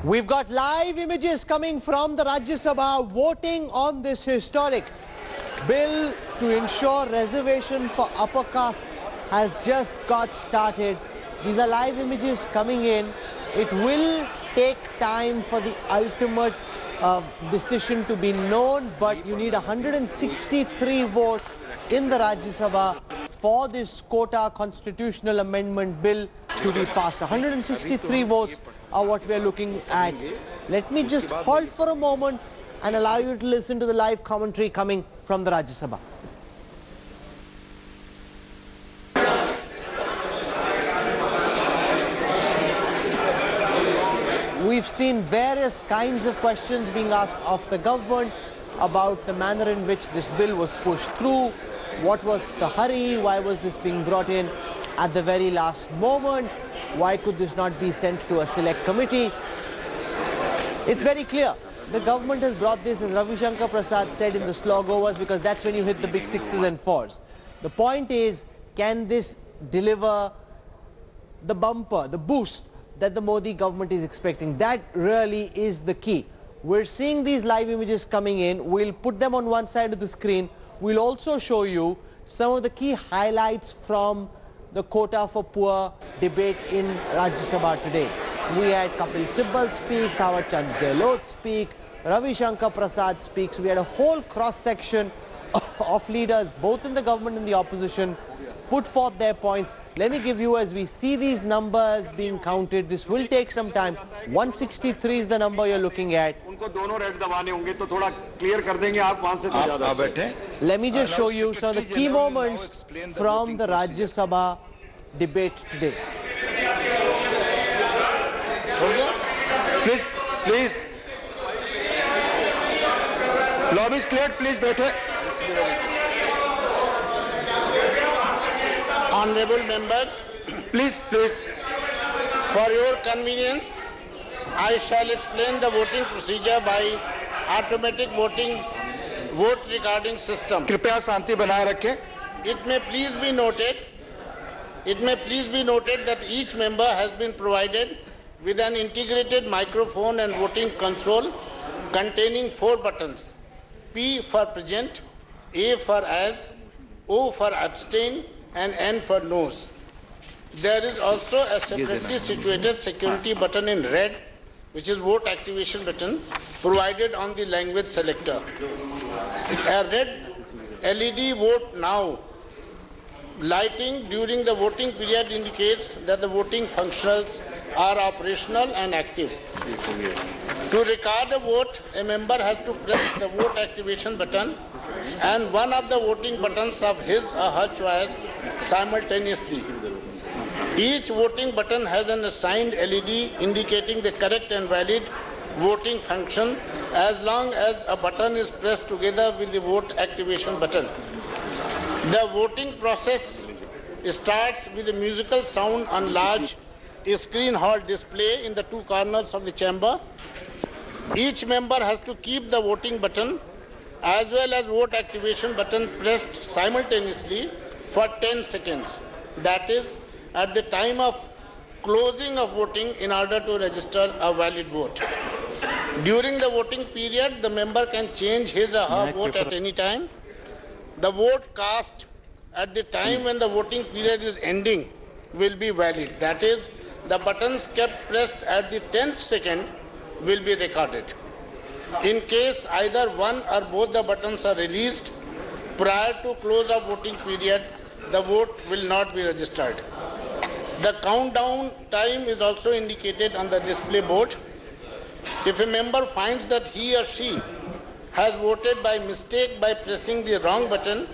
We've got live images coming from the Rajya Sabha voting on this historic bill to ensure reservation for upper caste has just got started. These are live images coming in. It will take time for the ultimate decision to be known, but you need 163 votes in the Rajya Sabha for this Quota constitutional amendment bill to be passed. 163 votes are what we are looking at. Let me just halt for a moment and allow you to listen to the live commentary coming from the Rajya Sabha. We've seen various kinds of questions being asked of the government about the manner in which this bill was pushed through. What was the hurry? Why was this being brought in at the very last moment? Why could this not be sent to a select committee? It's very clear. The government has brought this, as Ravi Shankar Prasad said, in the slog overs, because that's when you hit the big sixes and fours. The point is, can this deliver the bumper, the boost that the Modi government is expecting? That really is the key. We're seeing these live images coming in. We'll put them on one side of the screen. We'll also show you some of the key highlights from the Quota for Poor debate in Rajya Sabha today. We had Kapil Sibal speak, Thawar Chand Gehlot speak, Ravi Shankar Prasad speaks. We had a whole cross-section of leaders, both in the government and the opposition, put forth their points. Let me give you, as we see these numbers being counted, this will take some time. 163 is the number you're looking at. Let me just show you some of the key moments from the Rajya Sabha debate today. Please. Lobby is cleared, please, बैठे. Honorable members, please. For your convenience, I shall explain the voting procedure by automatic vote recording system. कृपया शांति बनाए रखें. It may please be noted that each member has been provided with an integrated microphone and voting console containing 4 buttons: P for present, A for as, O for abstain, and N for noes. There is also a separately situated security button in red, which is vote activation button, provided on the language selector. A red LED vote now lighting during the voting period indicates that the voting functions are operational and active. To record a vote, a member has to press the vote activation button and one of the voting buttons of his or her choice simultaneously. Each voting button has an assigned LED indicating the correct and valid voting function as long as a button is pressed together with the vote activation button. The voting process starts with a musical sound on large screen hall display in the 2 corners of the chamber. Each member has to keep the voting button as well as vote activation button pressed simultaneously for 10 seconds. That is, at the time of closing of voting in order to register a valid vote. During the voting period, the member can change his or her vote at any time. The vote cast at the time when the voting period is ending will be valid. That is, the buttons kept pressed at the 10th second will be recorded. In case either one or both the buttons are released prior to close of voting period, the vote will not be registered. The countdown time is also indicated on the display board. If a member finds that he or she has voted by mistake by pressing the wrong button,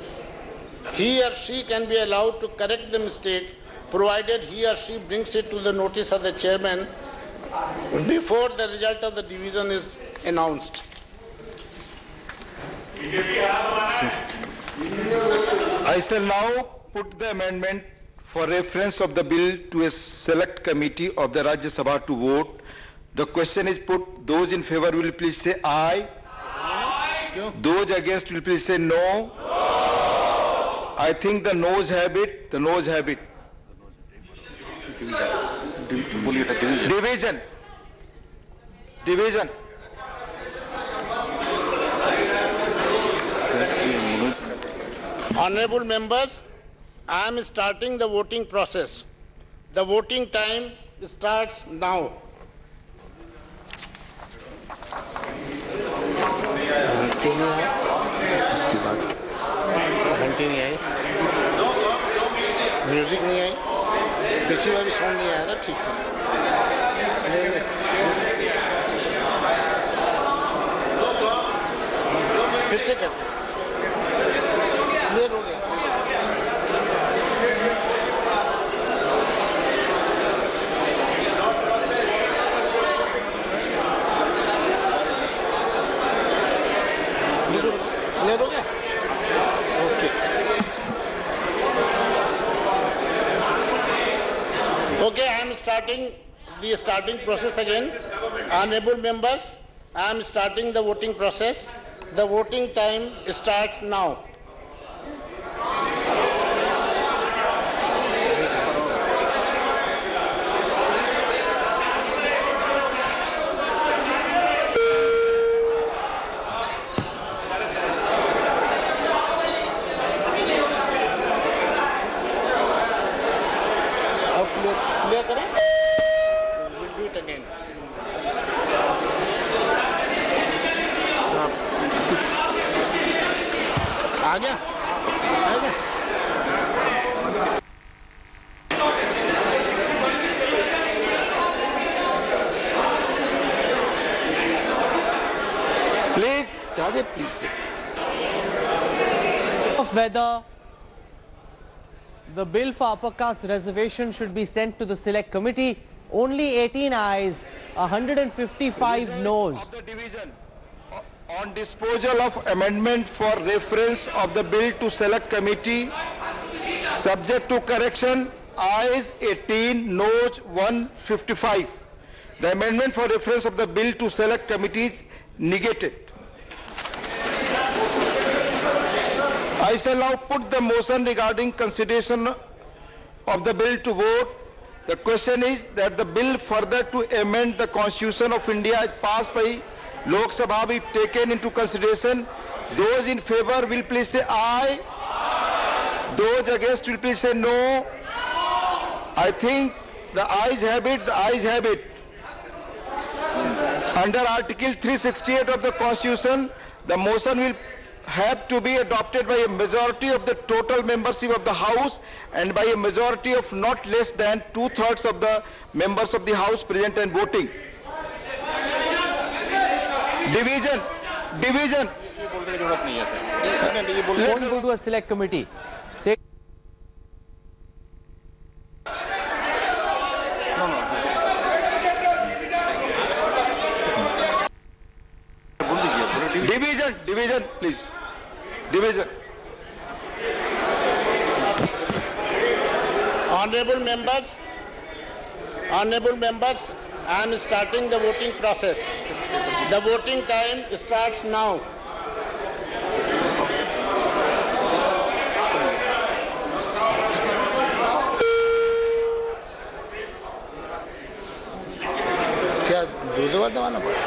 he or she can be allowed to correct the mistake provided he or she brings it to the notice of the chairman before the result of the division is announced. I shall now put the amendment for reference of the bill to a select committee of the Rajya Sabha to vote. The question is put. Those in favor will please say aye. Aye. Those against will please say no. No. I think the noes have it. The noes have it. Division. Division. Honorable members, I am starting the voting process. The voting time starts now. घंटी नहीं आई, music नहीं आई, किसी का भी sound नहीं आया था ठीक से। फिर से करते क्लियर हो गया। क्लियर हो गया। Okay, I am starting the process again. Honorable members, I am starting the voting process. The voting time starts now. Clear करें? We'll do it again. आ गया? आ गया? Please. Of whether the bill for upper caste reservation should be sent to the select committee, only 18 ayes, 155 noes. Of the division on disposal of amendment for reference of the bill to select committee, subject to correction, ayes 18, noes 155. The amendment for reference of the bill to select committees negated. I shall now put the motion regarding consideration of the bill to vote. The question is that the bill further to amend the Constitution of India as passed by Lok Sabha be taken into consideration. Those in favor will please say aye. Those against will please say no. I think the ayes have it, the ayes have it. Under Article 368 of the Constitution, the motion will have to be adopted by a majority of the total membership of the House and by a majority of not less than 2/3 of the members of the House present and voting. Division. Won't go to a select committee. Say Division, please. Division. Honorable members, I am starting the voting process. The voting time starts now. क्या दो बार दबाना पड़ा?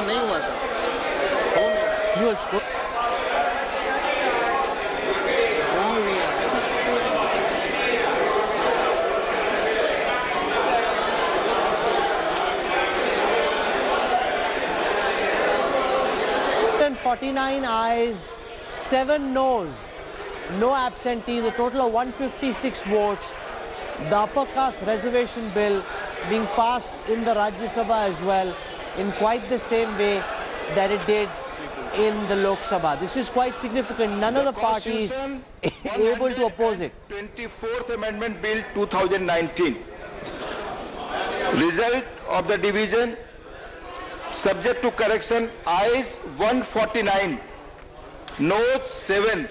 नहीं हुआ था। visual score. And 49 ayes, 7 noes, no absentees, a total of 156 votes. The upper caste reservation bill being passed in the Rajya Sabha as well in quite the same way that it did in the Lok Sabha. This is quite significant. None of the parties able to oppose it. 24th Amendment Bill 2019. Result of the division, subject to correction, ayes 149, noes 7.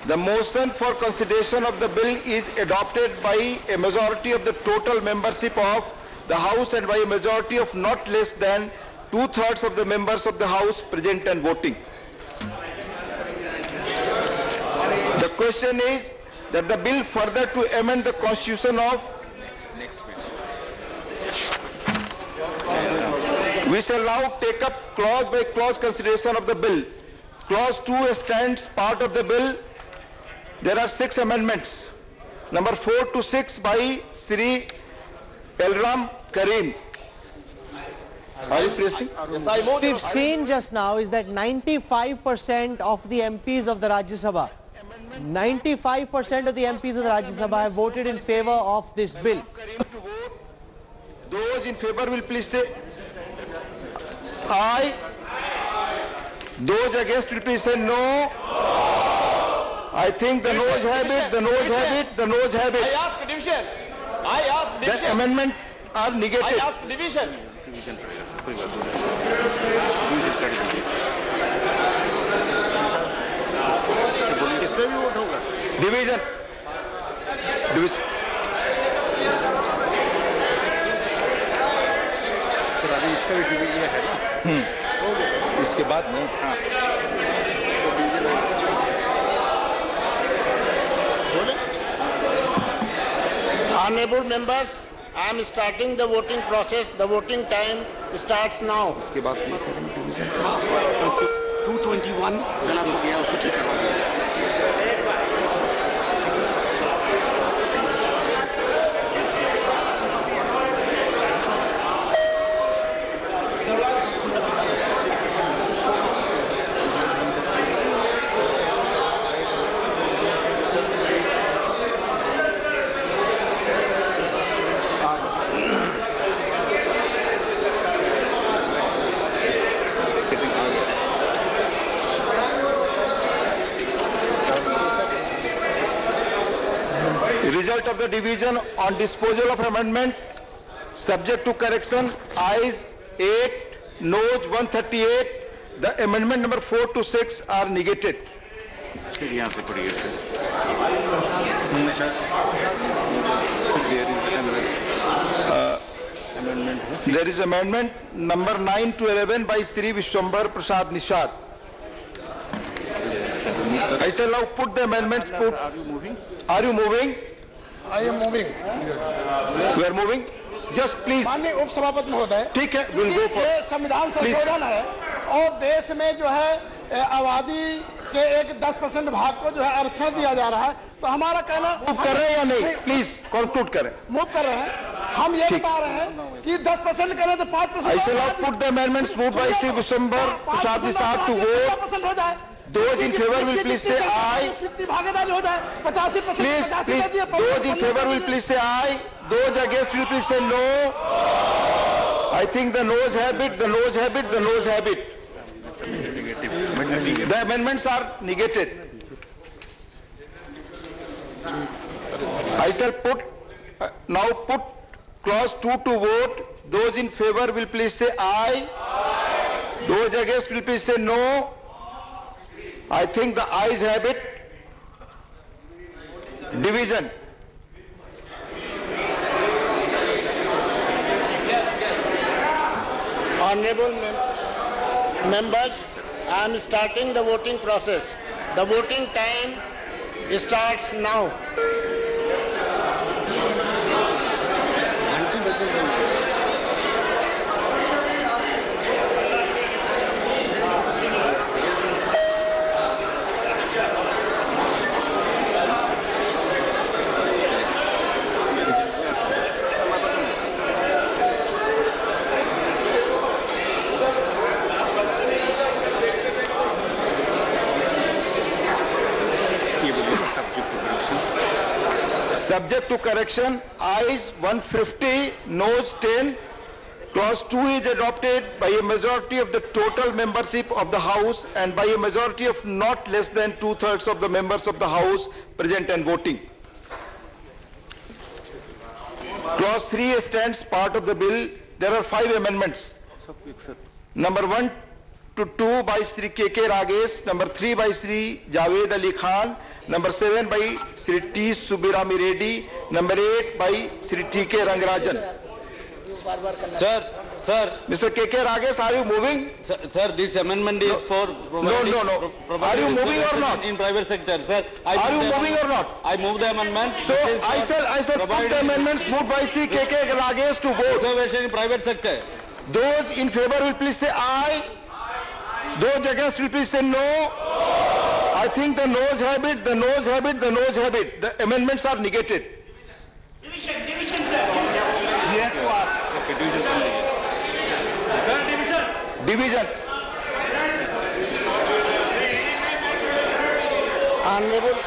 The motion for consideration of the bill is adopted by a majority of the total membership of the House and by a majority of not less than 2/3 of the members of the House present and voting. The question is that the bill further to amend the Constitution of We shall now take up clause by clause consideration of the bill. Clause 2 stands part of the bill. There are 6 amendments. Number 4 to 6 by Sri Elram Karim. Are you placing? Yes, I move. What we've seen just now is that 95% of the MPs of the Rajya Sabha, 95% of the MPs of the Rajya Sabha have voted in favor of this bill. Those in favor will please say aye. Those against will please say no. I think the noes have it, the noes have it, the noes have it. I ask division. I ask division. The amendment are negated. I ask division. Division. Division. इसके बाद नहीं. Honorable members, I am starting the voting process. The voting time starts now. इसके बाद 221 गलत हो गया, उसको ठीक करवा दिया. Result of the division on disposal of amendment subject to correction, ayes 8, noes 138. The amendment number 4 to 6 are negated. There is amendment number 9 to 11 by Sri Vishwambar Prasad Nishad. I shall now put the amendments. Are you moving? I am moving. We are moving. Just please. माननीय उप सभापति महोदय, ठीक है, we'll go for. ये संविधान संशोधन है और देश में जो है आबादी के एक 10% भाग को जो है आरक्षण दिया जा रहा है, तो हमारा कहना मूव कर रहे हैं या नहीं? प्लीज कंक्लूड करें. मूव कर रहे हैं. हम ये बता रहे हैं कि 10% करें तो 5%. I shall now put the amendments moved by Sri Vishwambar Prasad Nishad to vote. 5% हो जाए. Those in favor will please say aye. भागीदारी हो जाए. 85%. Please. Those in favor will please say aye. Those against will please say no. I think the noes have it. The noes have it. The noes have it. The amendments are negated. I shall put now put clause 2 to vote. Those in favor will please say aye. Those against will please say no. I think the ayes have it. Division. Honorable members, I am starting the voting process. The voting time starts now. Subject to correction, ayes 150, noes 10. Clause 2 is adopted by a majority of the total membership of the House and by a majority of not less than 2/3 of the members of the House present and voting. Clause 3 stands part of the bill. There are 5 amendments. Number 1 to 2 by Sri K.K. Ragesh, number 3 by Sri Javed Ali Khan, number 7 by Sri T. Subirami Reddy, number 8 by Sri T.K. Rangarajan. Sir. Mr. K.K. Ragesh, are you moving? Sir, this amendment is for providing... No. Are you moving or not? In private sector, sir. Are you moving or not? I move the amendment. So I shall put the amendments moved by Sri K.K. Ragesh to vote. Reservation in private sector. Those in favor will please say aye. Those against will please say no. I think the noes have it, the noes have it, the noes have it. The amendments are negated. Division, sir. He has to ask. Okay, division. Sir, division. Division. Honorable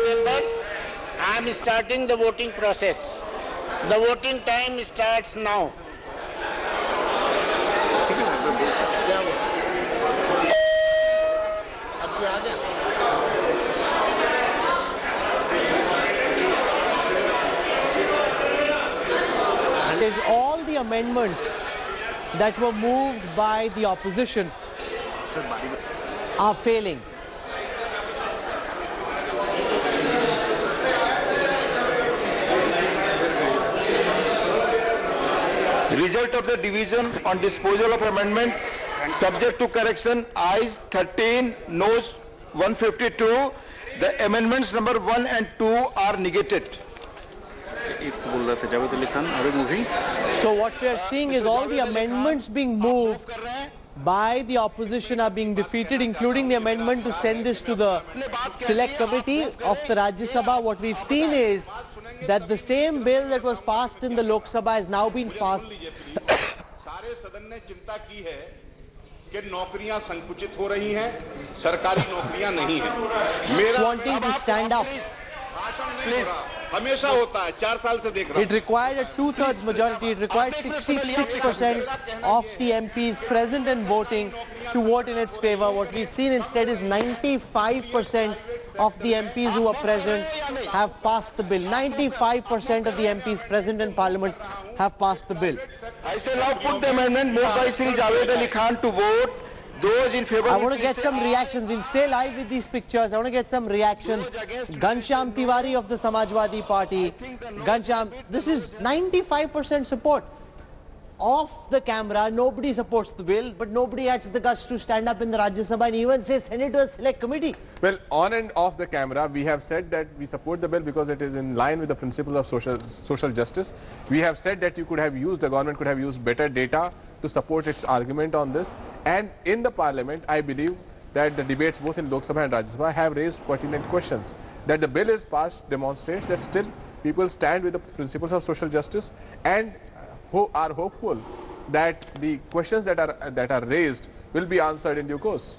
members, I am starting the voting process. The voting time starts now. Is all the amendments that were moved by the opposition are failing. Result of the division on disposal of amendment subject to correction, ayes 13, noes 152. The amendments number 1 and 2 are negated. So what we are seeing is all the amendments being moved by the opposition are being defeated, including the amendment to send this to the select committee of the Rajya Sabha. What we've seen is that the same bill that was passed in the Lok Sabha has now been passed. सारे सदन ने चिंता की है कि नौकरियां संकुचित हो रही हैं, सरकारी नौकरियां नहीं हैं। मेरा Wanting to stand up. हमेशा होता है, 4 साल से देख रहा हूं। It required a 2/3 majority. It required 66% of the MPs present and voting to vote in its favor. What we've seen instead is 95% of the MPs who are present have passed the bill. 95% of the MPs present in Parliament have passed the bill. I shall now put the amendment moved by Shri Javed Ali Khan to vote. Those in favor. I want to get some reactions. We'll stay live with these pictures. I want to get some reactions. Ghanshyam Tiwari of the Samajwadi Party. Ghanshyam, this is 95% support. Off the camera, nobody supports the bill, but nobody has the guts to stand up in the Rajya Sabha and even say send it to a select committee. Well, on and off the camera, we have said that we support the bill because it is in line with the principle of social justice. We have said that the government could have used better data to support its argument on this. And in the Parliament, I believe that the debates both in Lok Sabha and Rajya Sabha have raised pertinent questions. That the bill is passed demonstrates that still people stand with the principles of social justice and who are hopeful that the questions that are raised will be answered in due course.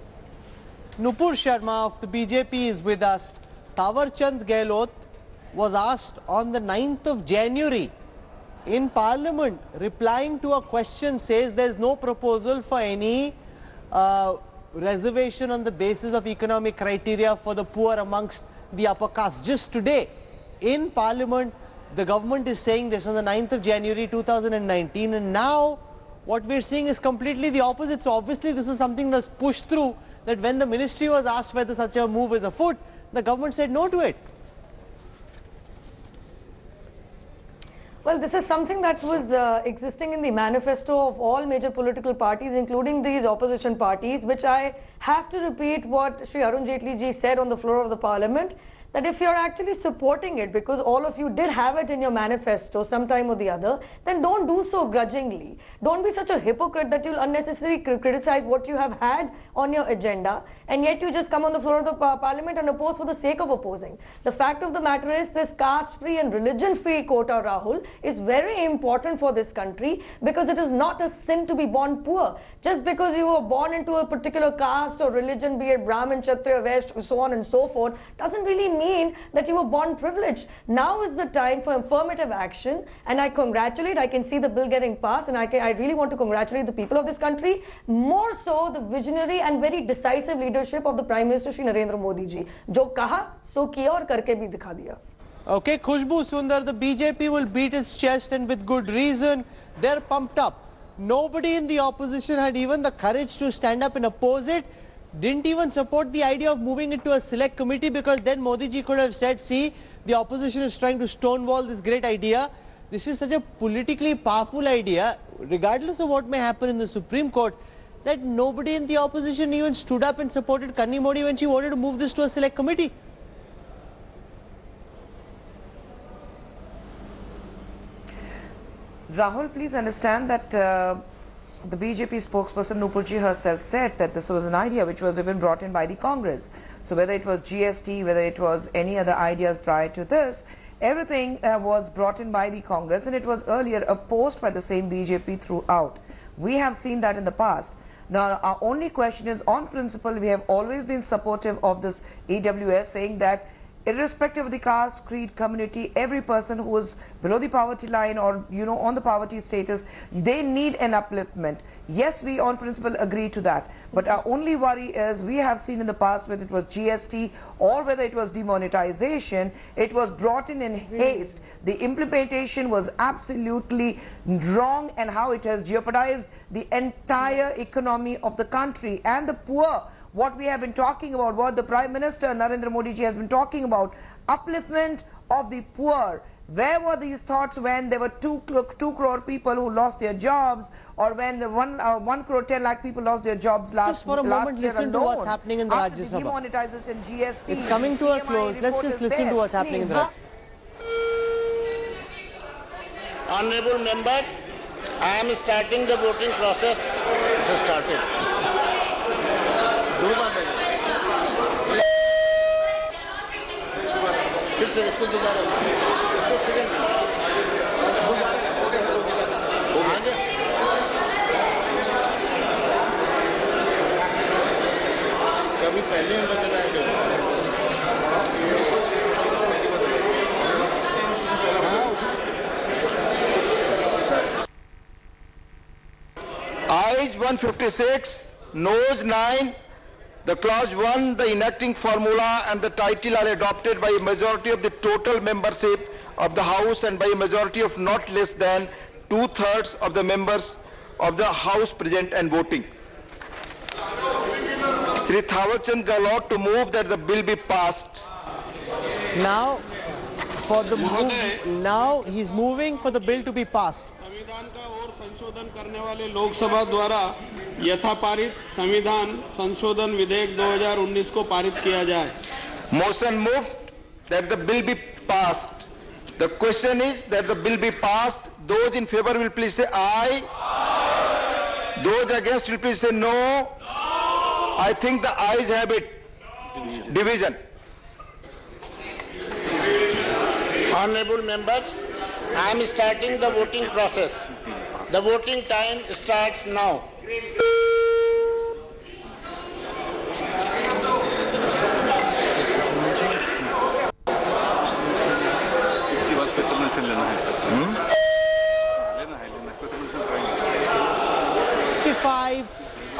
Nupur Sharma of the BJP is with us. Tawarchand Gehlot was asked on the 9th of January in Parliament, replying to a question, says there is no proposal for any reservation on the basis of economic criteria for the poor amongst the upper caste. Just today in Parliament, the government is saying this on the 9th of January 2019, and now what we're seeing is completely the opposite. So obviously this is something that's pushed through, that when the ministry was asked whether such a move is afoot, the government said no to it. Well, this is something that was existing in the manifesto of all major political parties, including these opposition parties, which I have to repeat what Shri Arun Jaitley ji said on the floor of the Parliament, that if you're actually supporting it because all of you did have it in your manifesto sometime or the other, then don't do so grudgingly. Don't be such a hypocrite that you'll unnecessarily criticize what you have had on your agenda, and yet you just come on the floor of the Parliament and oppose for the sake of opposing. The fact of the matter is this caste-free and religion-free quota, Rahul, is very important for this country because it is not a sin to be born poor. Just because you were born into a particular caste or religion, be it Brahmin, Kshatriya, Vaishya, so on and so forth, doesn't really mean that you were born privileged. Now is the time for affirmative action, and I can see the bill getting passed, and I really want to congratulate the people of this country, more so the visionary and very decisive leadership of the Prime Minister Shri Narendra Modi ji. Jo kaha, so kiya aur karke bhi dikha diya. Okay, Khushbu Sundar, the BJP will beat its chest, and with good reason. They're pumped up. Nobody in the opposition had even the courage to stand up and oppose it. Didn't even support the idea of moving it to a select committee, because then Modi ji could have said, see, the opposition is trying to stonewall this great idea. This is such a politically powerful idea, regardless of what may happen in the Supreme Court, that nobody in the opposition even stood up and supported Kanni Modi when she wanted to move this to a select committee. Rahul, please understand that the BJP spokesperson Nupurji herself said that this was an idea which was even brought in by the Congress. So whether it was GST, whether it was any other ideas prior to this, everything was brought in by the Congress, and it was earlier opposed by the same BJP throughout. We have seen that in the past. Now, our only question is, on principle, we have always been supportive of this EWS, saying that irrespective of the caste, creed, community, every person who is below the poverty line or, you know, on the poverty status, they need an upliftment. Yes, we on principle agree to that. But our only worry is, we have seen in the past, whether it was GST or whether it was demonetization, it was brought in haste. The implementation was absolutely wrong, and how it has jeopardized the entire economy of the country and the poor. What we have been talking about, what the Prime Minister Narendra Modi ji has been talking about, upliftment of the poor. Where were these thoughts when there were 2 crore people who lost their jobs, or when the 1 crore 10 lakh people lost their jobs last year alone? Just for a moment, listen to what's happening in the Rajya Sabha. Demonetization, GST, it's coming to a close. Let's just listen to what's happening in the Rajya Sabha. Honorable members, I am starting the voting process. Just started. इसको दोबारा इसको second कभी पहले में बदल रहा है। Ayes 156, noes 9. The clause 1, the enacting formula and the title are adopted by a majority of the total membership of the House and by a majority of not less than 2/3 of the members of the House present and voting. Sri Thawalchand Gehlot to move that the bill be passed. Now, he's moving for the bill to be passed. संविधान का और संशोधन करने वाले लोकसभा द्वारा यथापारित संविधान संशोधन विधेयक 2019 को पारित किया जाए। Motion moved that the bill be passed. The question is that the bill be passed. Those in favor will please say aye. Those against will please say no. I think the ayes have it. Division. Honorable members, I am starting the voting process. The voting time starts now.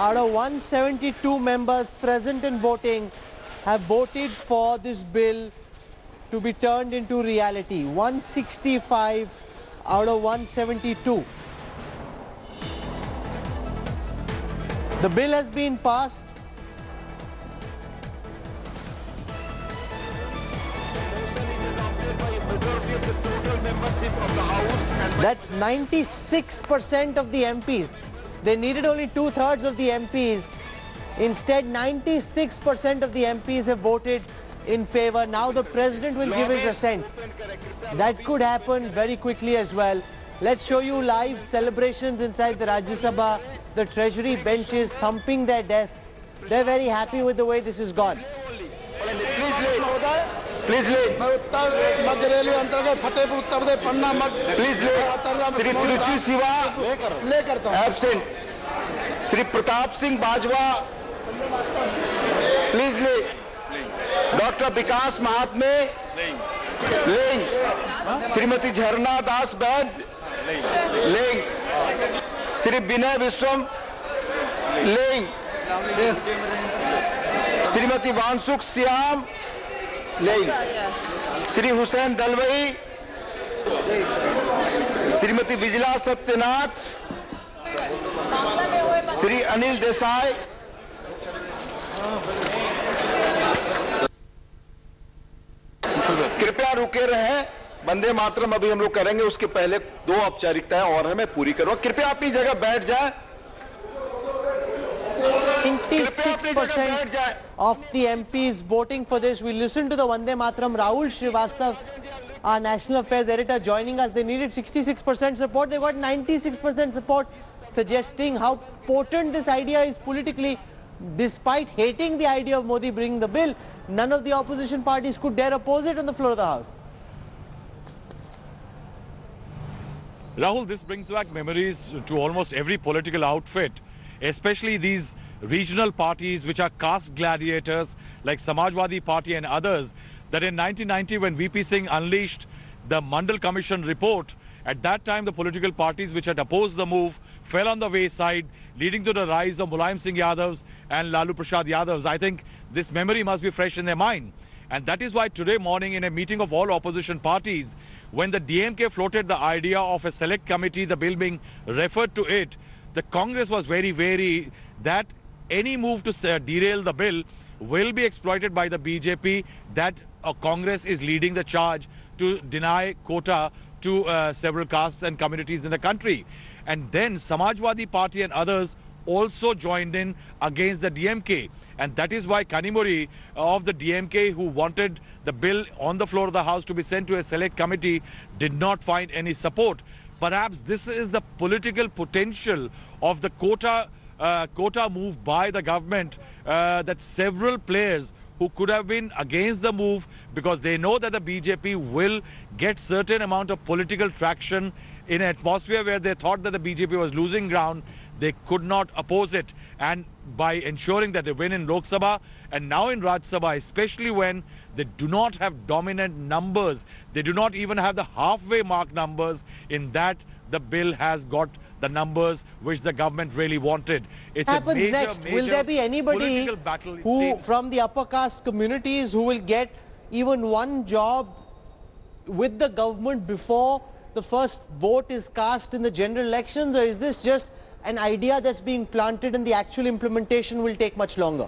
Out of 172 members present and voting have voted for this bill to be turned into reality. 165 out of 172. The bill has been passed. That's 96% of the MPs. They needed only 2/3 of the MPs. Instead, 96% of the MPs have voted in favor. Now the president will give his assent. That could happen very quickly as well. Let's show you live celebrations inside the Rajya Sabha. The treasury benches thumping their desks. They're very happy with the way this has gone. Please leave. Madhya railway अंतर्गत फतेहपुर उत्तर प्रदेश पन्ना मध्य Please leave. Sri Tiruchi Siva absent. Sri Pratap Singh Bajwa. Please leave. Dr. Vikas Mahatme. Ling. Srimati Jharna Das Baid. Ling. Sri Binay Vishwam. Ling. Srimati Vansukh Siam. Ling. Sri Hussain Dalwai. Srimati Vijla Satyanath. Sri Anil Desai. कृपया रुके रहें। वंदे मातरम अभी हम लोग करेंगे, उसके पहले 2 औपचारिकताएं और हैं, मैं पूरी करूंगा। कृपया अपनी जगह बैठ जाएं। 96% of the MPs voting for this. We listen to the Vande Mataram. Rahul Srivastav our national affairs editor, joining us. They needed 66% support. They got 96% support, suggesting how potent this idea is politically. Despite hating the idea of Modi bringing the bill, none of the opposition parties could dare oppose it on the floor of the House. Rahul, this brings back memories to almost every political outfit, especially these regional parties which are caste gladiators like Samajwadi Party and others, that in 1990 when VP Singh unleashed the Mandal Commission report, at that time the political parties which had opposed the move fell on the wayside, leading to the rise of Mulayam Singh Yadavs and Lalu Prasad Yadavs. I think this memory must be fresh in their mind. And that is why today morning in a meeting of all opposition parties, when the DMK floated the idea of a select committee, the bill being referred to it, the Congress was very wary that any move to derail the bill will be exploited by the BJP, that Congress is leading the charge to deny quota to several castes and communities in the country. And then Samajwadi Party and others also joined in against the DMK. And that is why Kanimuri of the DMK, who wanted the bill on the floor of the House to be sent to a select committee, did not find any support. Perhaps this is the political potential of the quota move by the government, that several players who could have been against the move because they know that the BJP will get certain amount of political traction in an atmosphere where they thought that the BJP was losing ground, they could not oppose it. And by ensuring that they win in Lok Sabha and now in Rajya Sabha, especially when they do not have dominant numbers, they do not even have the halfway mark numbers, in that the bill has got the numbers which the government really wanted. It's happens a major, next? major will there be anybody battle, who from the upper caste communities who will get even one job with the government before the first vote is cast in the general elections, or is this just an idea that's being planted and the actual implementation will take much longer?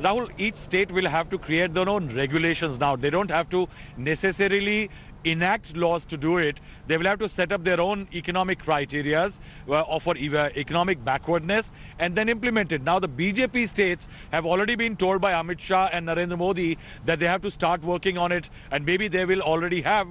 Rahul, each state will have to create their own regulations now. They don't have to necessarily enact laws to do it. They will have to set up their own economic criterias for economic backwardness and then implement it. Now the BJP states have already been told by Amit Shah and Narendra Modi that they have to start working on it, and maybe they will already have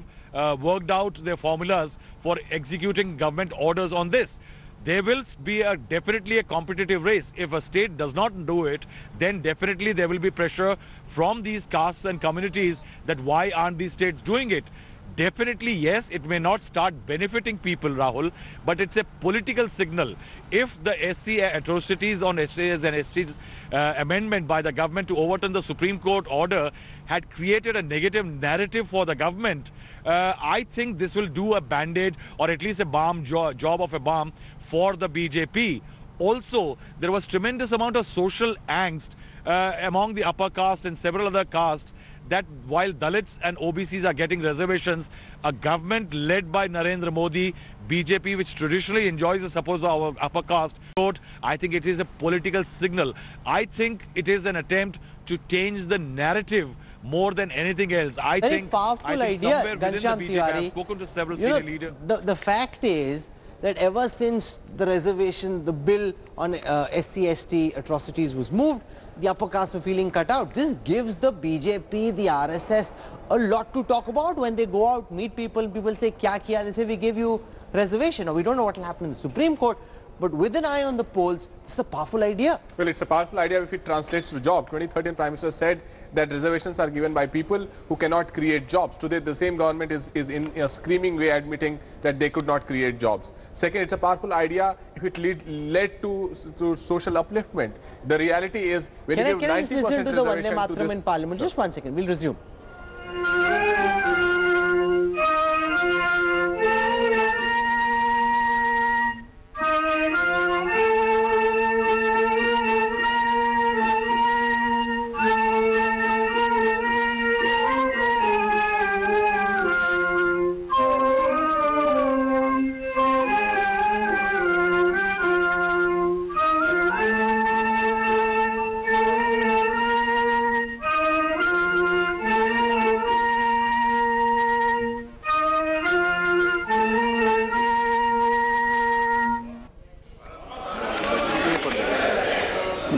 worked out their formulas for executing government orders on this. There will be definitely a competitive race. If a state does not do it, then definitely there will be pressure from these castes and communities that why aren't these states doing it? Definitely, yes, it may not start benefiting people, Rahul, but it's a political signal. If the SC atrocities on SCs and STs amendment by the government to overturn the Supreme Court order had created a negative narrative for the government, I think this will do a band-aid or at least a balm job of a balm for the BJP. Also, there was tremendous amount of social angst among the upper caste and several other castes, that while Dalits and OBCs are getting reservations, a government led by Narendra Modi, BJP, which traditionally enjoys the support of our upper caste, I think it is a political signal. I think it is an attempt to change the narrative more than anything else. I think powerful idea, somewhere within the BJP, I have spoken to several senior leaders. The fact is that ever since the bill on SC/ST atrocities was moved, the upper caste are feeling cut out. This gives the BJP, the RSS a lot to talk about when they go out, meet people, and people say, "Kya kiya?" They say, "We give you reservation," or "We don't know what will happen in the Supreme Court." But with an eye on the polls, this is a powerful idea. Well, it's a powerful idea if it translates to job. 2013 Prime Minister said that reservations are given by people who cannot create jobs. Today, the same government is in a screaming way admitting that they could not create jobs. Second, it's a powerful idea if it led to social upliftment. The reality is, when you give 90% Can I just listen to the Vande reservation to Mataram this, in Parliament? Just 1 second, we'll resume.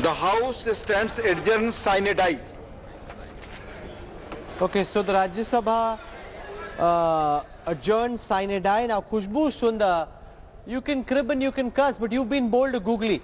The House stands adjourned sine die. Okay, so the Rajya Sabha adjourned sine die. Now, Khushbu Sundar, you can crib and you can cuss, but you've been bold to googly.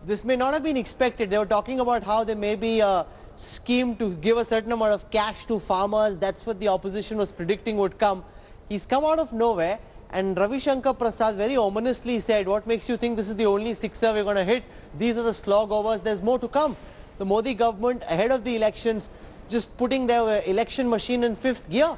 This may not have been expected. They were talking about how there may be a scheme to give a certain amount of cash to farmers. That's what the opposition was predicting would come. He's come out of nowhere, and Ravi Shankar Prasad very ominously said, what makes you think this is the only sixer we're going to hit? These are the slog overs. There's more to come. The Modi government, ahead of the elections, just putting their election machine in 5th gear.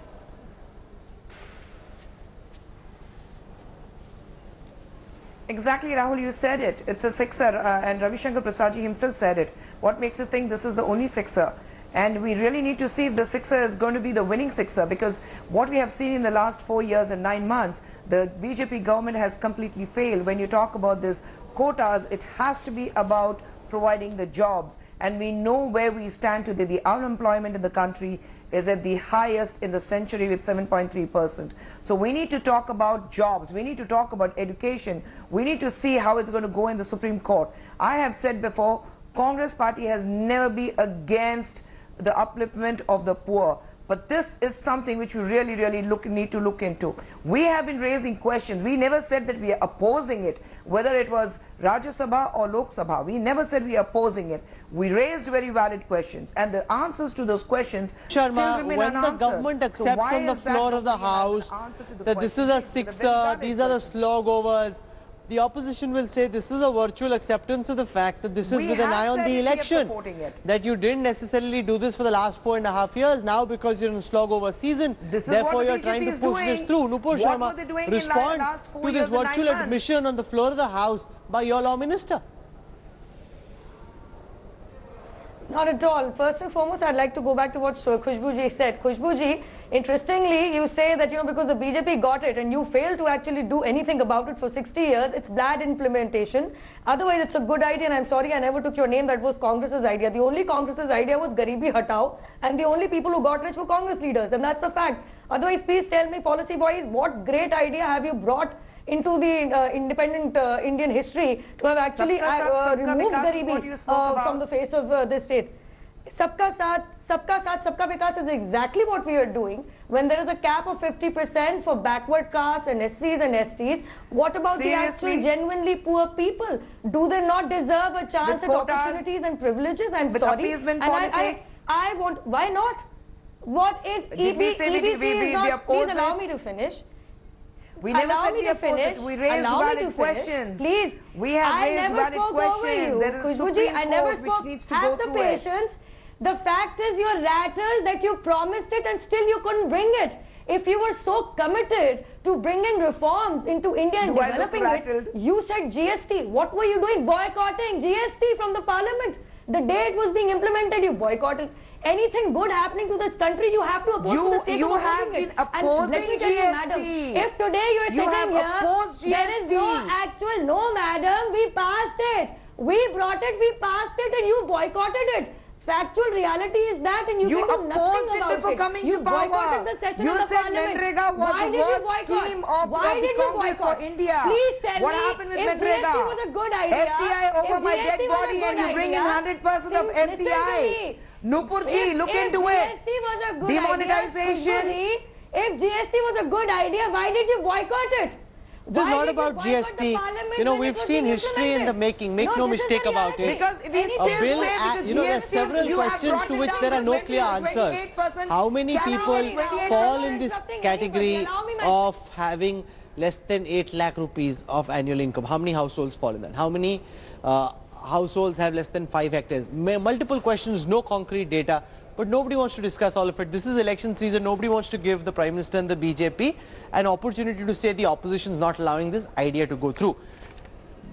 Exactly, Rahul, you said it. It's a sixer, and Ravi Shankar Prasad ji himself said it. What makes you think this is the only sixer? And we really need to see if the sixer is going to be the winning sixer, because what we have seen in the last 4 years and 9 months, the BJP government has completely failed. When you talk about this quotas, it has to be about providing the jobs, and we know where we stand today. The unemployment in the country is at the highest in the century with 7.3%. So we need to talk about jobs, we need to talk about education, we need to see how it's going to go in the Supreme Court. I have said before, Congress party has never been against the upliftment of the poor. But this is something which we really need to look into. We have been raising questions. We never said that we are opposing it, whether it was Rajya Sabha or Lok Sabha. We never said we are opposing it. We raised very valid questions, and the answers to those questions still remain when unanswered. the government accepts on the floor of the House that this is a sixer, these are the slog overs, the opposition will say this is a virtual acceptance of the fact that this is with an eye on the election. That you didn't necessarily do this for the last 4.5 years. Now, because you're in a slog over season, therefore you're trying to push this through. Nupur Sharma, respond to this virtual admission on the floor of the House by your law minister. Not at all. First and foremost, I'd like to go back to what Khushbu ji said. Khushbu ji, interestingly, you say that, because the BJP got it and you failed to actually do anything about it for 60 years, it's bad implementation. Otherwise, it's a good idea, and I'm sorry I never took your name. That was Congress's idea. The only Congress's idea was Garibi Hatao, and the only people who got rich were Congress leaders, and that's the fact. Otherwise, please tell me, policy-wise, what great idea have you brought into the independent Indian history to have actually removed Garibi from the face of this state? Sabka Saath, Sabka Vikas is exactly what we are doing. When there is a cap of 50% for backward castes and SCs and STs, what about the actual genuinely poor people? Do they not deserve a chance at opportunities and privileges? I'm sorry. And I want, why not? What is EBC is not, please allow me to finish. We never said we opposed it. We raised valid questions. Please. We have raised valid questions. There is a Supreme Court which needs to go through it. The fact is you're rattled that you promised it and still you couldn't bring it. If you were so committed to bringing reforms into India and developing it, you said GST. What were you doing? Boycotting GST from the parliament. The day it was being implemented, you boycotted. Anything good happening to this country, you have to oppose for the sake of opposing it. And let me tell you, madam, if today you are sitting here, there is no actual, no madam, we passed it. We brought it, we passed it, and you boycotted it. Factual reality is that, and you can do nothing about it. Before coming you to power. Boycotted the session you of the said parliament. Mandrega was Why the did worst you boycott? scheme of Why the did you Congress boycott? for India. Please tell what me happened with if Mandrega? GST was a good idea. FPI over my dead body, and you bring in 100% of FPI. Nupur ji, look into it. If GST was a good Demonetization. idea, if GST was a good idea, why did you boycott it? It is not about GST. We've seen history in the making. Make no mistake about it. Because we still say there are several questions to which there are no clear answers. How many people fall in this category of having less than 8 lakh rupees of annual income? How many households fall in that? How many households have less than 5 hectares? Multiple questions, no concrete data. But nobody wants to discuss all of it. This is election season. Nobody wants to give the Prime Minister and the BJP an opportunity to say the opposition is not allowing this idea to go through.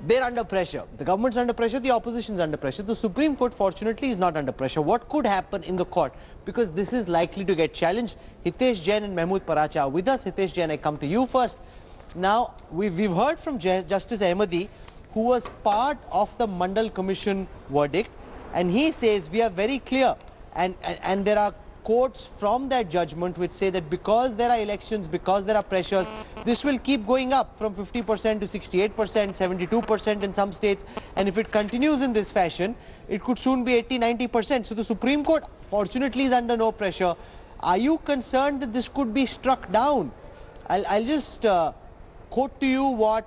They're under pressure. The government's under pressure. The opposition's under pressure. The Supreme Court, fortunately, is not under pressure. What could happen in the court? Because this is likely to get challenged. Hitesh Jain and Mahmood Paracha are with us. Hitesh Jain, I come to you first. Now, we've heard from Justice Ahmadi, who was part of the Mandal Commission verdict, and he says we are very clear. And there are quotes from that judgment which say that because there are elections, because there are pressures, this will keep going up from 50% to 68%, 72% in some states. And if it continues in this fashion, it could soon be 80-90%. So the Supreme Court fortunately is under no pressure. Are you concerned that this could be struck down? I'll just quote to you what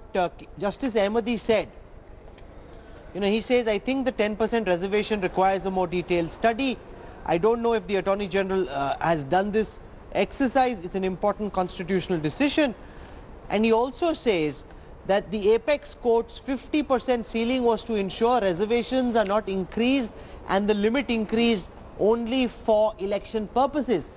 Justice Ahmadi said. He says, I think the 10% reservation requires a more detailed study. I don't know if the Attorney General has done this exercise. It's an important constitutional decision. And he also says that the apex court's 50% ceiling was to ensure reservations are not increased and the limit increased only for election purposes.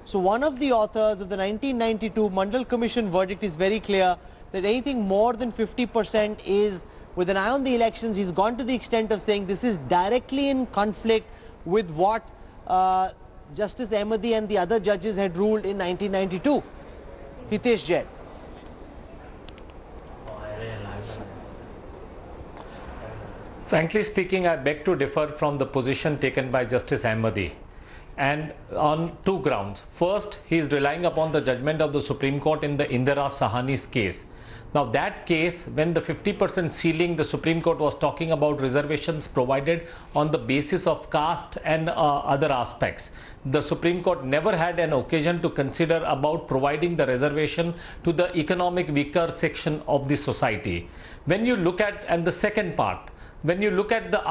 So one of the authors of the 1992 Mandal Commission verdict is very clear that anything more than 50% is with an eye on the elections. He's gone to the extent of saying this is directly in conflict with what Justice Ahmadi and the other judges had ruled in 1992. Hitesh Jain. Frankly speaking, I beg to differ from the position taken by Justice Ahmadi, and on two grounds. First, he is relying upon the judgment of the Supreme Court in the Indira Sahani's case. Now that case, when the 50% ceiling, the Supreme Court was talking about reservations provided on the basis of caste and other aspects. The Supreme Court never had an occasion to consider about providing the reservation to the economic weaker section of the society. When you look at, and the second part, when you look at the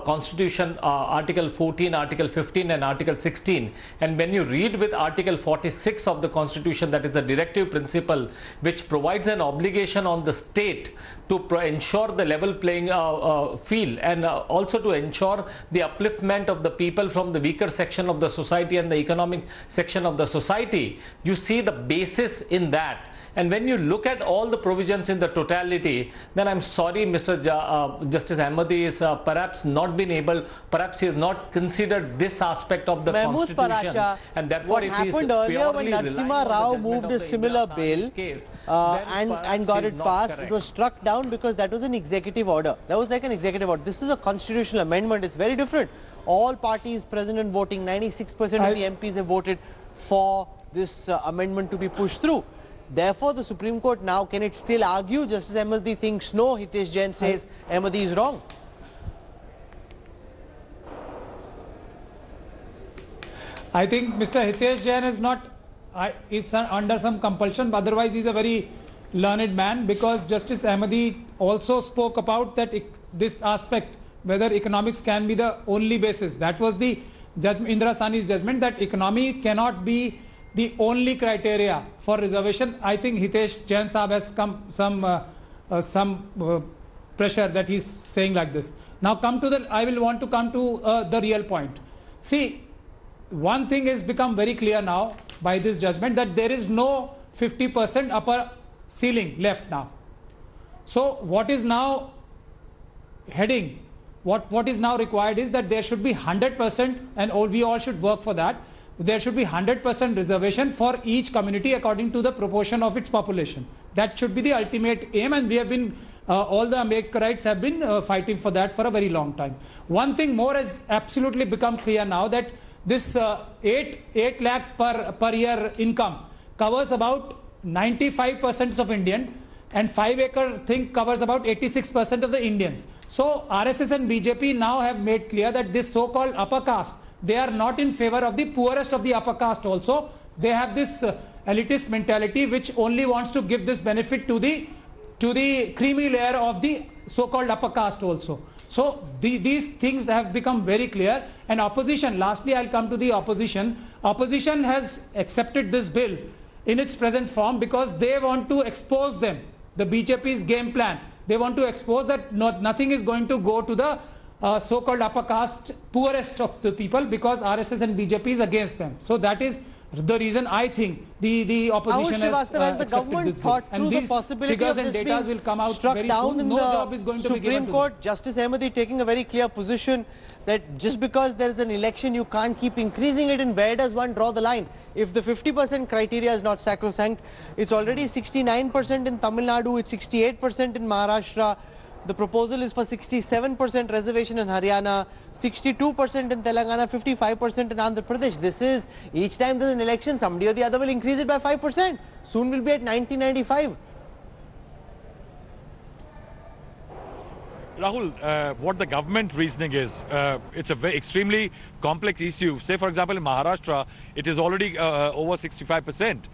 Constitution, Article 14, Article 15 and Article 16, and when you read with Article 46 of the Constitution, that is the directive principle, which provides an obligation on the state to ensure the level playing field and also to ensure the upliftment of the people from the weaker section of the society and the economic section of the society, you see the basis in that. And when you look at all the provisions in the totality, then I'm sorry, Justice Ahmadi is perhaps not been able, perhaps he has not considered this aspect of the Mahmood Constitution. Paracha, And therefore, what happened earlier when Narasimha Rao moved a similar bill and got it passed, it was struck down because that was an executive order. That was like an executive order. This is a constitutional amendment. It's very different. All parties present and voting, 96% of the MPs have voted for this amendment to be pushed through. Therefore, the Supreme Court now, can it still argue? Justice Ahmadi thinks no. Hitesh Jain says Ahmadi is wrong. I think Mr. Hitesh Jain is not, is under some compulsion, but otherwise he is a very learned man, because Justice Ahmadi also spoke about that this aspect, whether economics can be the only basis. That was the Indira Sahni's judgment, that economy cannot be the only criteria for reservation. I think Hitesh Jain Saab has some pressure that he is saying like this. Now I will want to come to the real point. See, one thing has become very clear now by this judgment, that there is no 50% upper ceiling left now. So what is now heading, what is now required is that there should be 100%, and we all should work for that. There should be 100% reservation for each community according to the proportion of its population. That should be the ultimate aim, and we have been, all the Ambedkarites have been fighting for that for a very long time. One thing more has absolutely become clear now, that this 8 lakh per year income covers about 95% of Indian, and 5-acre thing covers about 86% of the Indians. So RSS and BJP now have made clear that this so-called upper caste, they are not in favor of the poorest of the upper caste also. They have this elitist mentality which only wants to give this benefit to the creamy layer of the so-called upper caste also. So these things have become very clear. And opposition, lastly I'll come to the opposition. Opposition has accepted this bill in its present form because they want to expose them, the BJP's game plan. They want to expose that nothing is going to go to the so-called upper caste, poorest of the people, because RSS and BJP is against them. So that is the reason I think the opposition has the government thought through the possibility of this being will come out struck very down soon. in No the job is going to be given Supreme to Court. them. Justice Ahmadi taking a very clear position that just because there is an election, you can't keep increasing it, and where does one draw the line? If the 50% criteria is not sacrosanct, it's already 69% in Tamil Nadu, it's 68% in Maharashtra. The proposal is for 67% reservation in Haryana, 62% in Telangana, 55% in Andhra Pradesh. This is, each time there's an election, somebody or the other will increase it by 5%. Soon we'll be at 1995. Rahul, what the government reasoning is, it's a very extremely complex issue. Say, for example, in Maharashtra, it is already over 65%.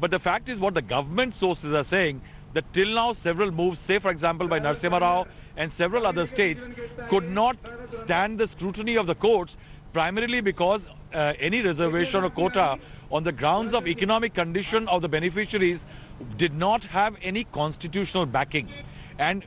But the fact is what the government sources are saying, that till now several moves, say, for example, by Narasimha Rao and several other states, could not stand the scrutiny of the courts, primarily because any reservation or quota on the grounds of economic condition of the beneficiaries did not have any constitutional backing. And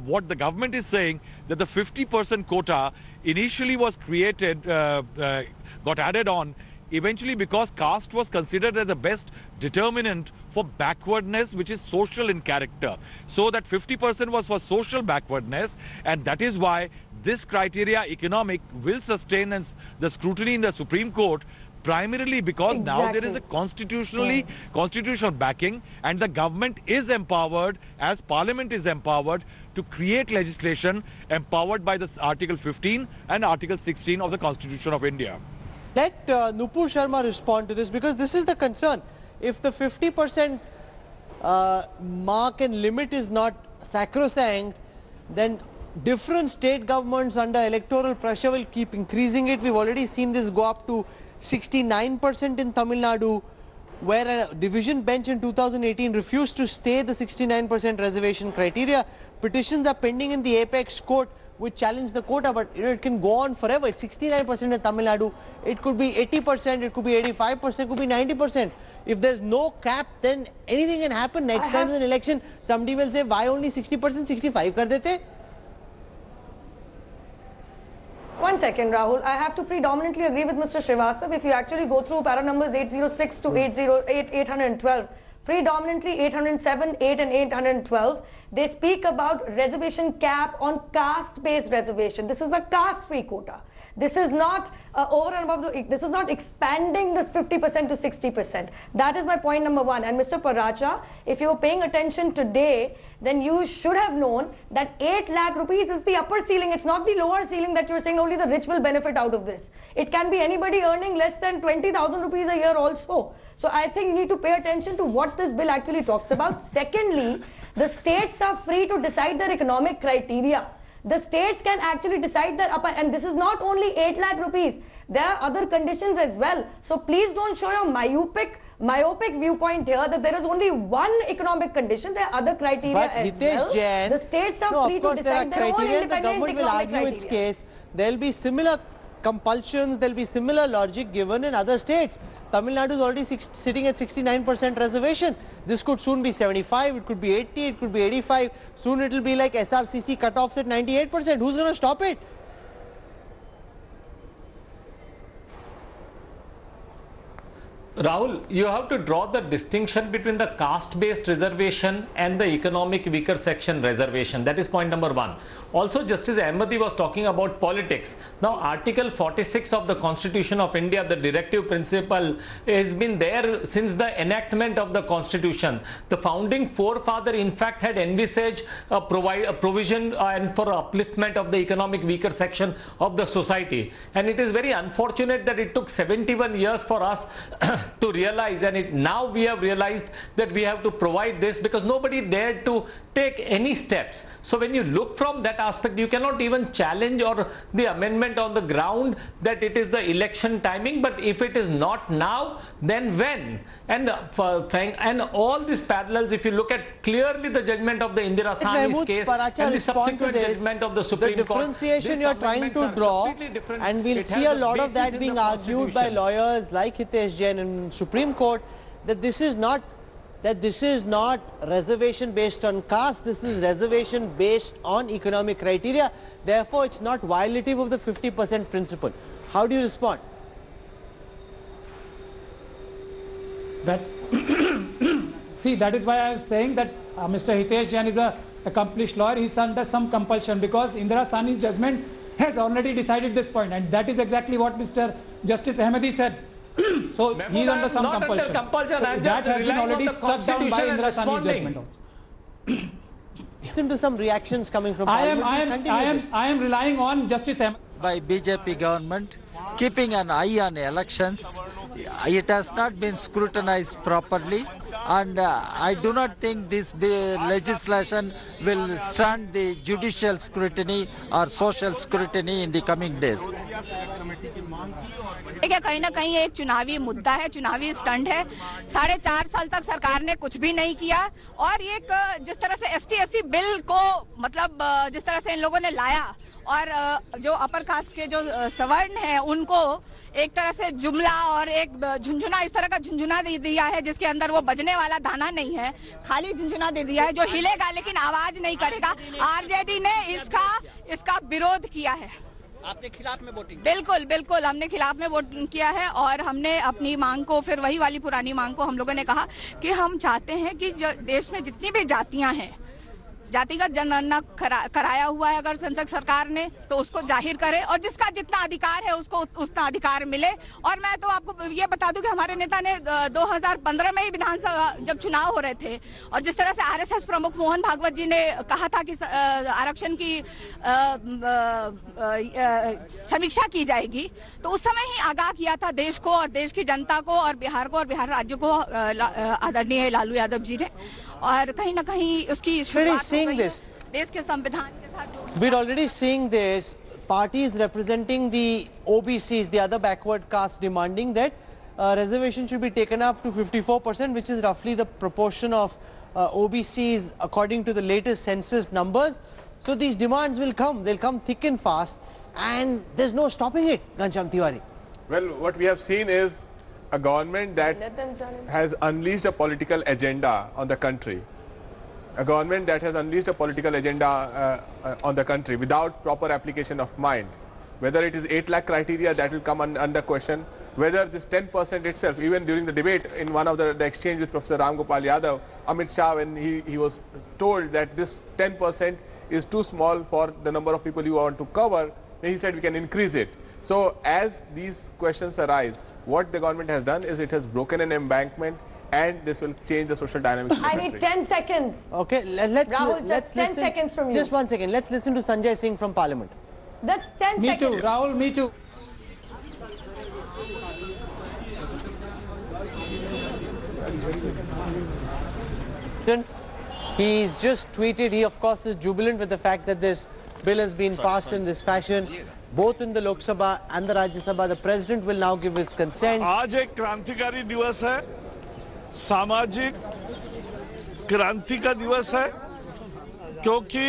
what the government is saying, that the 50% quota initially was created, got added on, eventually because caste was considered as the best determinant for backwardness, which is social in character. So that 50% was for social backwardness, and that is why this criteria, economic, will sustain and the scrutiny in the Supreme Court, primarily because now there is a constitutional backing, and the government is empowered, as Parliament is empowered, to create legislation empowered by this Article 15 and Article 16 of the Constitution of India. Let Nupur Sharma respond to this, because this is the concern. If the 50% mark and limit is not sacrosanct, then different state governments under electoral pressure will keep increasing it. We've already seen this go up to 69% in Tamil Nadu, where a division bench in 2018 refused to stay the 69% reservation criteria. Petitions are pending in the apex court which challenge the quota, but it can go on forever. It's 69% in Tamil Nadu. It could be 80%, it could be 85%, it could be 90%. If there's no cap, then anything can happen. Next time in an election, somebody will say, why only 60%, 65 kar dete? 1 second, Rahul. I have to predominantly agree with Mr. Srivastav. If you actually go through para numbers 806 to 812, predominantly 807, 8 and 812, they speak about reservation cap on caste-based reservation. This is a caste-free quota. This is not over and above this is not expanding this 50% to 60%. That is my point number one. And Mr. Paracha, if you were paying attention today, then you should have known that 8 lakh rupees is the upper ceiling. It's not the lower ceiling that you're saying only the rich will benefit out of this. It can be anybody earning less than 20,000 rupees a year also. So I think you need to pay attention to what this bill actually talks about. Secondly, the states are free to decide their economic criteria. The states can actually decide their upper, and this is not only 8 lakh rupees. There are other conditions as well. So please don't show your myopic viewpoint here that there is only one economic condition. There are other criteria as well. Jain, the states are free to decide their own independent the government will argue its case. There will be similar compulsions, there will be similar logic given in other states. Tamil Nadu is already sitting at 69% reservation. This could soon be 75, it could be 80, it could be 85. Soon it will be like SRCC cutoffs at 98%. Who's going to stop it? Rahul, you have to draw the distinction between the caste-based reservation and the economic weaker section reservation. That is point number one. Also, Justice Ahmadi was talking about politics. Now, Article 46 of the Constitution of India, the directive principle, has been there since the enactment of the Constitution. The founding forefather, in fact, had envisaged a provision and for upliftment of the economic weaker section of the society. And it is very unfortunate that it took 71 years for us to realize, and now we have realized that we have to provide this because nobody dared to take any steps. So when you look from that aspect, you cannot even challenge or the amendment on the ground that it is the election timing, but if it is not now, then when? And all these parallels, if you look at clearly the judgment of the Indira Sahni's case and the subsequent judgment of the Supreme Court. The differentiation you're trying to draw, and we'll see a lot of that being argued by lawyers like Hitesh Jain in Supreme Court, that this is not reservation based on caste, this is reservation based on economic criteria. Therefore, it's not violative of the 50% principle. How do you respond? That see, that is why I was saying that Mr. Hitesh Jain is an accomplished lawyer. He's under some compulsion because Indira Sahni's judgment has already decided this point, and that is exactly what Mr. Justice Ahmadi said. So he is under some compulsion. So that has been already struck down by Indira Sahni's judgment. Listen to some reactions coming from Parliament. I am relying on Justice Ahmadi. By BJP government, keeping an eye on elections, it has not been scrutinized properly, and I do not think this legislation will stand the judicial scrutiny or social scrutiny in the coming days. देखिए कहीं ना कहीं एक चुनावी मुद्दा है, चुनावी stunt है। 4.5 साल तक सरकार ने कुछ भी नहीं किया और एक जिस तरह से ST/SC बिल को मतलब जिस तरह से इन लोगों ने लाया और जो अपर कास्ट के जो सवर्ण हैं उनको एक तरह से जुमला और एक झुंझुना, इस तरह का झुंझुना दे दिया है जिसके अंदर वो बजने वाला दाना नहीं है, खाली झुंझुना दे दिया है जो हिलेगा लेकिन आवाज नहीं करेगा। RJD ने इसका विरोध किया है। आपने खिलाफ में वोटिंग? बिल्कुल बिल्कुल, हमने खिलाफ में वोट किया है और हमने अपनी मांग को, फिर वही वाली पुरानी मांग को हम लोगों ने कहा कि हम चाहते हैं कि देश में जितनी भी जातियां हैं, जातिगत जनगणना कराया हुआ है अगर संसद सरकार ने तो उसको जाहिर करे और जिसका जितना अधिकार है उसको उतना अधिकार मिले। और मैं तो आपको ये बता दूं कि हमारे नेता ने 2015 में ही विधानसभा जब चुनाव हो रहे थे और जिस तरह से RSS प्रमुख मोहन भागवत जी ने कहा था कि आरक्षण की समीक्षा की जाएगी, तो उस समय ही आगाह किया था देश को और देश की जनता को और बिहार को और बिहार राज्य को आदरणीय लालू यादव जी ने, और कहीं ना कहीं उसकी देश के संविधान के साथ। We're already seeing this, parties representing the OBCs, the other backward castes, demanding that reservation should be taken up to 54%, which is roughly the proportion of OBCs according to the latest census numbers. So these demands will come, they'll come thick and fast, and there's no stopping it, Ghanshyam Tiwari. Well, what we have seen is a government that has unleashed a political agenda on the country. A government that has unleashed a political agenda on the country without proper application of mind. Whether it is 8 lakh criteria, that will come under question. Whether this 10% itself, even during the debate in one of the exchange with Professor Ram Gopal Yadav, Amit Shah, when he was told that this 10% is too small for the number of people you want to cover, he said we can increase it. So as these questions arise, what the government has done is it has broken an embankment, and this will change the social dynamics of the country. I need 10 seconds. Okay, let's Rahul, 10 listen. seconds from you. Just 1 second. Let's listen to Sanjay Singh from Parliament. That's 10 Me seconds. too, Rahul, me too. He's just tweeted, he of course is jubilant with the fact that this bill has been passed in this fashion. Both in the Lok Sabha and the Rajya Sabha, the President will now give his consent. आज एक क्रांतिकारी दिवस है, सामाजिक क्रांति का दिवस है, क्योंकि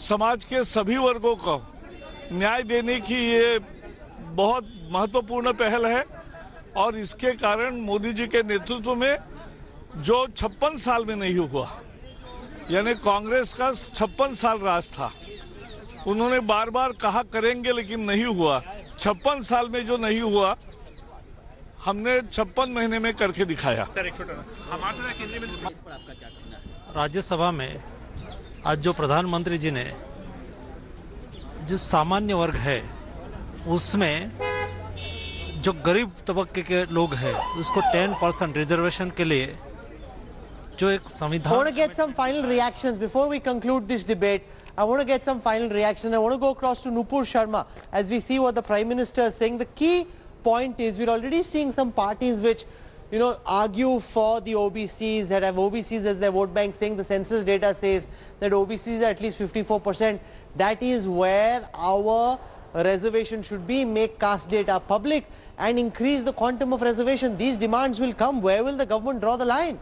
समाज के सभी वर्गों को न्याय देने की ये बहुत महत्वपूर्ण पहल है और इसके कारण मोदी जी के नेतृत्व में जो 56 साल में नहीं हुआ, यानी कांग्रेस का 56 साल राज था, उन्होंने बार बार कहा करेंगे लेकिन नहीं हुआ। 56 साल में जो नहीं हुआ हमने 56 महीने में करके दिखाया। राज्यसभा में आज जो प्रधानमंत्री जी ने जो सामान्य वर्ग है उसमें जो गरीब तबके के लोग हैं उसको 10% रिजर्वेशन के लिए जो एक संविधान। I want to get some final reactions before we conclude this debate. I want to get some final reaction. I want to go across to Nupur Sharma as we see what the Prime Minister is saying. The key point is we're already seeing some parties which, you know, argue for the OBCs, that have OBCs as their vote bank, saying the census data says that OBCs are at least 54%. That is where our reservation should be, make caste data public and increase the quantum of reservation. These demands will come. Where will the government draw the line?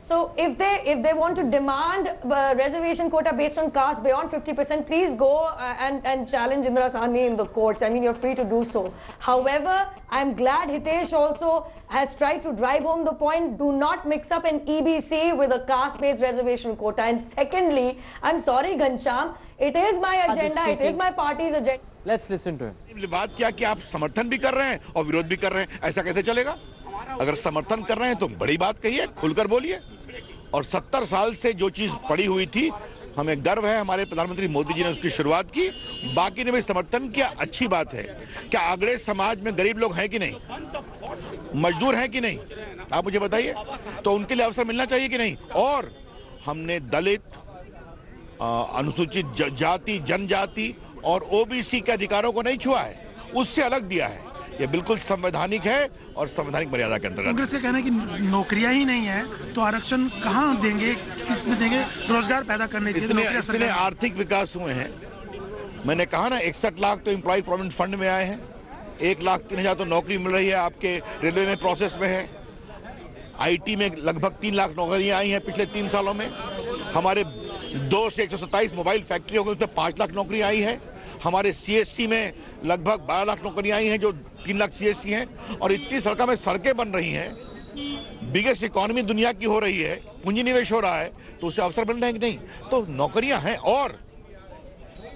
So if they want to demand reservation quota based on caste beyond 50%, please go and challenge Indira Sahni in the courts. I mean, you're free to do so. However, I'm glad Hitesh also has tried to drive home the point, do not mix up an EBC with a caste-based reservation quota. And secondly, I'm sorry Ghanshyam, it is my agenda, it is my party's agenda. Let's listen to him. बात क्या कि आप समर्थन भी कर रहे हैं और विरोध भी कर रहे हैं, ऐसा कैसे चलेगा? अगर समर्थन कर रहे हैं तो बड़ी बात कहिए, खुलकर बोलिए। और 70 साल से जो चीज पड़ी हुई थी, हमें गर्व है हमारे प्रधानमंत्री मोदी जी ने उसकी शुरुआत की, बाकी ने भी समर्थन किया, अच्छी बात है। क्या अगड़े समाज में गरीब लोग हैं कि नहीं, मजदूर हैं कि नहीं, आप मुझे बताइए, तो उनके लिए अवसर मिलना चाहिए कि नहीं। और हमने दलित, अनुसूचित जाति, जनजाति और ओबीसी के अधिकारों को नहीं छुआ है, उससे अलग दिया है। ये बिल्कुल संवैधानिक है और संवैधानिक मर्यादा के अंतर्गत। कांग्रेस का कहना है कि नौकरियां ही नहीं है तो आरक्षण कहाँ देंगे, किस में देंगे, रोजगार पैदा करने चाहिए। इतने आर्थिक विकास हुए हैं, मैंने कहा ना 61 लाख तो एम्प्लॉय प्रोविडेंट फंड में आए हैं, 1,03,000 तो नौकरी मिल रही है, आपके रेलवे में प्रोसेस में है, आईटी में लगभग 3 लाख नौकरियां आई हैं पिछले 3 सालों में, हमारे 2 से 127 मोबाइल फैक्ट्री हो गई, उसमें 5 लाख नौकरी आई है, हमारे सीएससी में लगभग 12 लाख नौकरियां आई हैं जो 3 लाख सीएससी हैं, और इतनी सड़कें बन रही हैं, बिगेस्ट इकोनॉमी दुनिया की हो रही है, पूंजी निवेश हो रहा है, तो उससे अवसर बन रहे हैं कि नहीं, तो नौकरियां हैं। और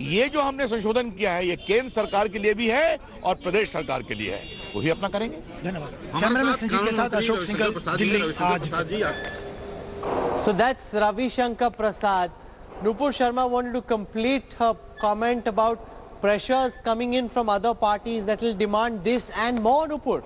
ये जो हमने संशोधन किया है ये केंद्र सरकार के लिए भी है और प्रदेश सरकार के लिए है, वही अपना करेंगे। धन्यवाद। कैमरामैन संजीव के साथ अशोक सिंघल, दिल्ली आज। So that's Ravi Shankar Prasad. Nupur Sharma wanted to complete her comment about pressures coming in from other parties that will demand this and more, Nupur.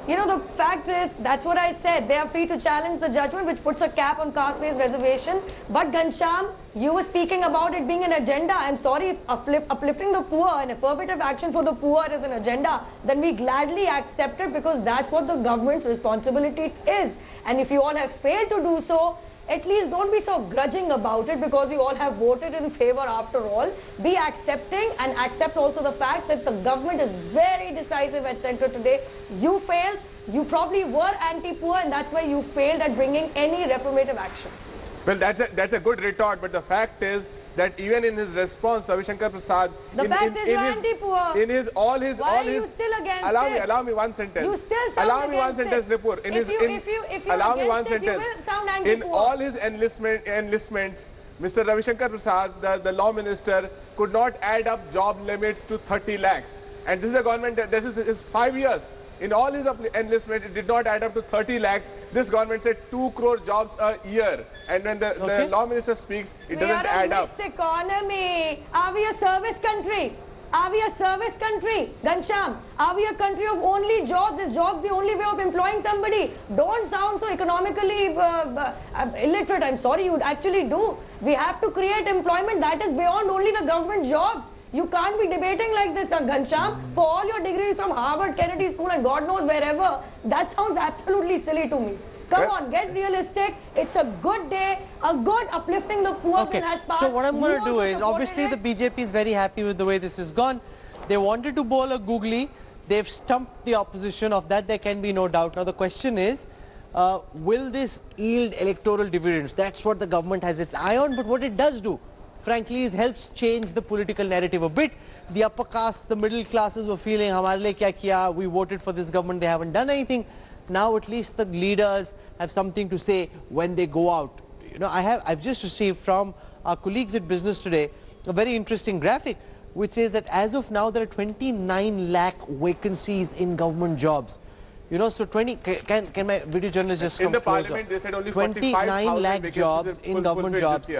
You know, the fact is, that's what I said. They are free to challenge the judgment which puts a cap on caste-based reservation. But Ghanshyam, you were speaking about it being an agenda. I'm sorry, if uplifting the poor and affirmative action for the poor is an agenda, then we gladly accept it because that's what the government's responsibility is. And if you all have failed to do so, at least don't be so grudging about it because you all have voted in favor after all. Be accepting and accept also the fact that the government is very decisive at center today. You failed. You probably were anti-poor and that's why you failed at bringing any reformative action. Well, that's a good retort, but the fact is that even in his response, Ravi Shankar Prasad, Why are you still against it? Allow me one sentence. You still sound allow me one sentence, Nipur. Allow me one sentence. In all his enlistments, Mr. Ravi Shankar Prasad, the law minister, could not add up job limits to 30 lakhs. And this is a government that this is 5 years. In all his enlistment, it did not add up to 30 lakhs. This government said 2 crore jobs a year. And when the law minister speaks, it doesn't add up. We are a mixed economy. Are we a service country? Are we a service country? Ghanshyam, are we a country of only jobs? Is jobs the only way of employing somebody? Don't sound so economically illiterate. I'm sorry, you actually do. We have to create employment that is beyond only the government jobs. You can't be debating like this, Ghanshyam. For all your degrees from Harvard, Kennedy School and God knows wherever, that sounds absolutely silly to me. Come on, get realistic. It's a good day, a good uplifting the poor bill has passed. So what I'm going to do is, obviously the BJP is very happy with the way this has gone. They wanted to bowl a googly. They've stumped the opposition. Of that there can be no doubt. Now the question is, will this yield electoral dividends? That's what the government has its eye on. But what it does do, frankly, is helps change the political narrative a bit. The upper caste, the middle classes were feeling, "Hamare liye kya kiya? We voted for this government, they haven't done anything." Now at least the leaders have something to say when they go out. You know, I've just received from our colleagues at Business Today a very interesting graphic which says that as of now there are 29 lakh vacancies in government jobs. You know, so can my video journalist just come in the closer? parliament they said only 29 lakh jobs in government jobs.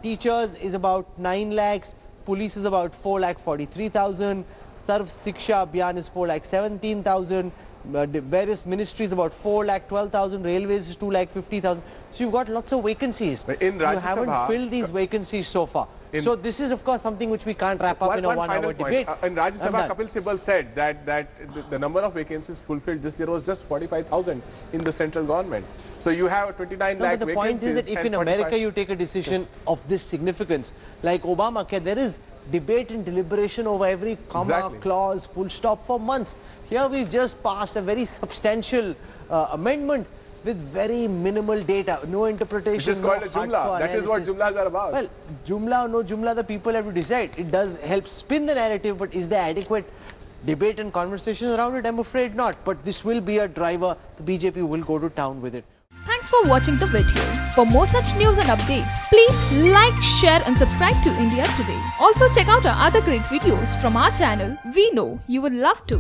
Teachers is about 9 lakhs, police is about 4,43,000, Sarv Siksha Abhiyan is 4,17,000, various ministries about 4,12,000, railways is 2,50,000. So you've got lots of vacancies. In Rajya you haven't Sabha, filled these vacancies so far. So this is of course something which we can't wrap up in a 1 hour debate. In Rajya Sabha, Kapil Sibal said that the number of vacancies fulfilled this year was just 45,000 in the central government. So you have 29 lakh vacancies. But the point is that if in America you take a decision of this significance, like Obamacare, there is debate and deliberation over every comma, clause, full stop for months. Here we've just passed a very substantial amendment with very minimal data, no interpretation. It is called a Jumla. That is what Jumlas are about. Well, Jumla or no Jumla, the people have to decide. It does help spin the narrative, but is there adequate debate and conversation around it? I'm afraid not. But this will be a driver. The BJP will go to town with it. Thanks for watching the video. For more such news and updates, please like, share and subscribe to India Today. Also check out our other great videos from our channel. We know you would love to.